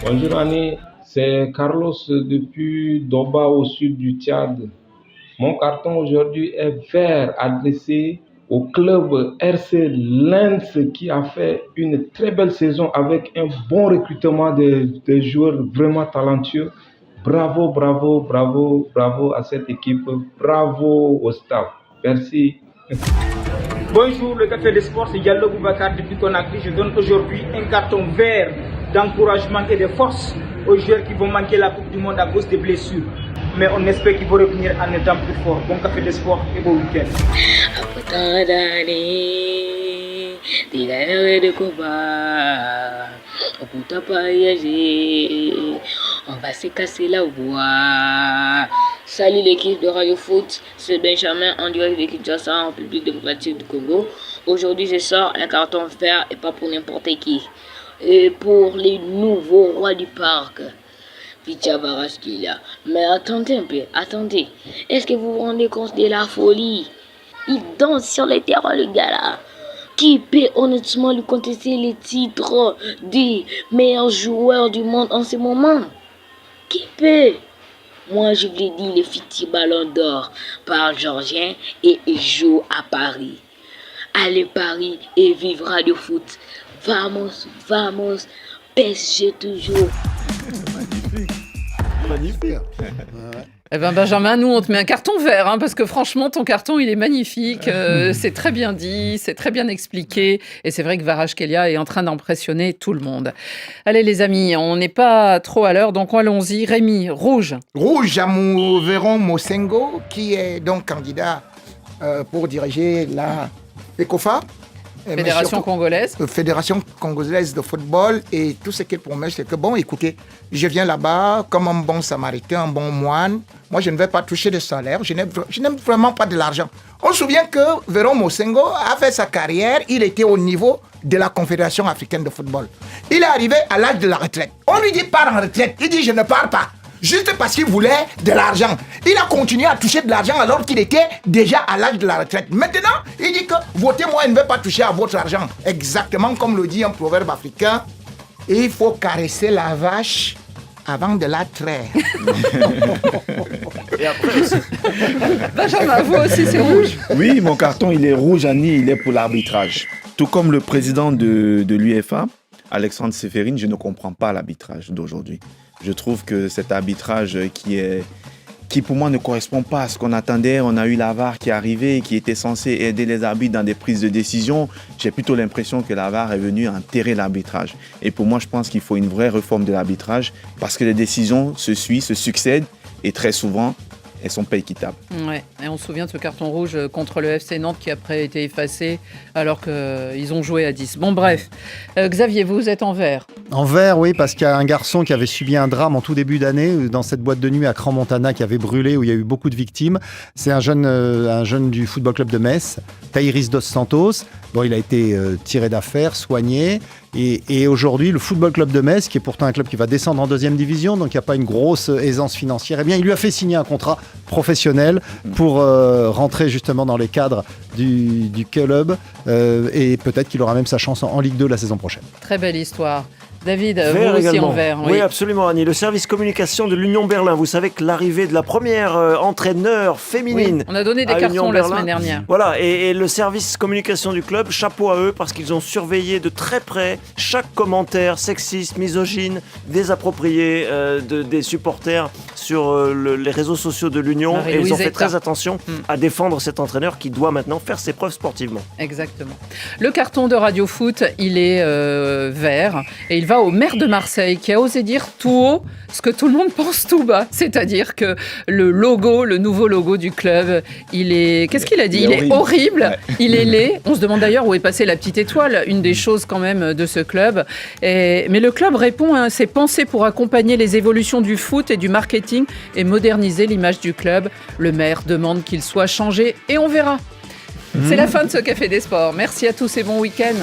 Bonjour Annie, c'est Carlos depuis Doba au sud du Tchad. Mon carton aujourd'hui est vert, adressé au club RC Lens qui a fait une très belle saison avec un bon recrutement de joueurs vraiment talentueux. Bravo, bravo, bravo, bravo à cette équipe. Bravo au staff. Merci. Bonjour, le Café des Sports, c'est Diallo Boubacar depuis Conakry. Je donne aujourd'hui un carton vert d'encouragement et de force aux joueurs qui vont manquer la Coupe du Monde à cause des blessures. Mais on espère qu'ils vont revenir en étant plus forts. Bon Café des Sports et bon week-end. On va se casser la voix. Salut l'équipe de Radio Foot, c'est Benjamin en direct de Kinshasa en République démocratique du Congo. Aujourd'hui je sors un carton vert et pas pour n'importe qui. Et pour les nouveaux rois du parc. Picha Varashkila. Mais attendez un peu, attendez. Est-ce que vous vous rendez compte de la folie? Il danse sur les terrains le gars là. Qui peut honnêtement lui contester les titres des meilleurs joueurs du monde en ce moment? Qui peut? Moi je vous l'ai dit, le futur ballon d'or par Georgien et il joue à Paris. Allez Paris et vive Radio Foot. Vamos, vamos, PSG toujours. Magnifique. Eh ben Benjamin, nous on te met un carton vert, hein, parce que franchement ton carton il est magnifique, c'est très bien dit, c'est très bien expliqué, et c'est vrai que Varashkelia est en train d'impressionner tout le monde. Allez les amis, on n'est pas trop à l'heure, donc allons-y. Rémi, rouge. Rouge à Véron Mosengo, qui est donc candidat pour diriger la FECOFA. Fédération congolaise. Fédération congolaise de football, et tout ce qu'il promet, c'est que bon, écoutez, je viens là-bas comme un bon samaritain, un bon moine. Moi, je ne vais pas toucher de salaire. Je n'aime vraiment pas de l'argent. On se souvient que Véron Mosengo a fait sa carrière. Il était au niveau de la Confédération africaine de football. Il est arrivé à l'âge de la retraite. On lui dit pars en retraite. Il dit je ne pars pas. Juste parce qu'il voulait de l'argent. Il a continué à toucher de l'argent alors qu'il était déjà à l'âge de la retraite. Maintenant, il dit que votez-moi, il ne veut pas toucher à votre argent. Exactement comme le dit un proverbe africain. Il faut caresser la vache avant de la traire. Et après aussi. Benjamin, vous aussi c'est rouge. Oui, mon carton il est rouge, Annie, il est pour l'arbitrage. Tout comme le président de l'UEFA, Alexandre Seferin, je ne comprends pas l'arbitrage d'aujourd'hui. Je trouve que cet arbitrage qui pour moi ne correspond pas à ce qu'on attendait. On a eu la VAR qui est arrivée, qui était censée aider les arbitres dans des prises de décision. J'ai plutôt l'impression que la VAR est venue enterrer l'arbitrage. Et pour moi, je pense qu'il faut une vraie réforme de l'arbitrage parce que les décisions se succèdent et très souvent, elles ne sont pas équitables. Ouais. Et on se souvient de ce carton rouge contre le FC Nantes qui après a été effacé alors qu'ils ont joué à 10. Bon bref, Xavier, vous êtes en vert. En vert, oui, parce qu'il y a un garçon qui avait subi un drame en tout début d'année dans cette boîte de nuit à Crans-Montana qui avait brûlé, où il y a eu beaucoup de victimes. C'est un jeune du Football Club de Metz, Tairis dos Santos. Bon, il a été tiré d'affaire, soigné. Et aujourd'hui, le Football Club de Metz, qui est pourtant un club qui va descendre en deuxième division, donc il n'y a pas une grosse aisance financière, eh bien, il lui a fait signer un contrat professionnel pour rentrer justement dans les cadres du club. Et peut-être qu'il aura même sa chance en Ligue 2 la saison prochaine. Très belle histoire. David, vert vous aussi également. en vert. Oui, absolument, Annie. Le service communication de l'Union Berlin. Vous savez que l'arrivée de la première entraîneur féminine. Oui, on a donné des cartons la semaine dernière. Voilà, et le service communication du club, chapeau à eux, parce qu'ils ont surveillé de très près chaque commentaire sexiste, misogyne, désapproprié des supporters sur les réseaux sociaux de l'Union. Et ils ont fait très attention à défendre cet entraîneur qui doit maintenant faire ses preuves sportivement. Exactement. Le carton de Radio Foot, il est vert et il va au maire de Marseille qui a osé dire tout haut ce que tout le monde pense tout bas. C'est-à-dire que le nouveau logo du club, il est... Qu'est-ce qu'il a dit ? Il est horrible, ouais. Il est laid. On se demande d'ailleurs où est passée la petite étoile, une des choses quand même de ce club. Mais le club répond à ses pensées pour accompagner les évolutions du foot et du marketing et moderniser l'image du club. Le maire demande qu'il soit changé et on verra. C'est la fin de ce Café des Sports. Merci à tous et bon week-end.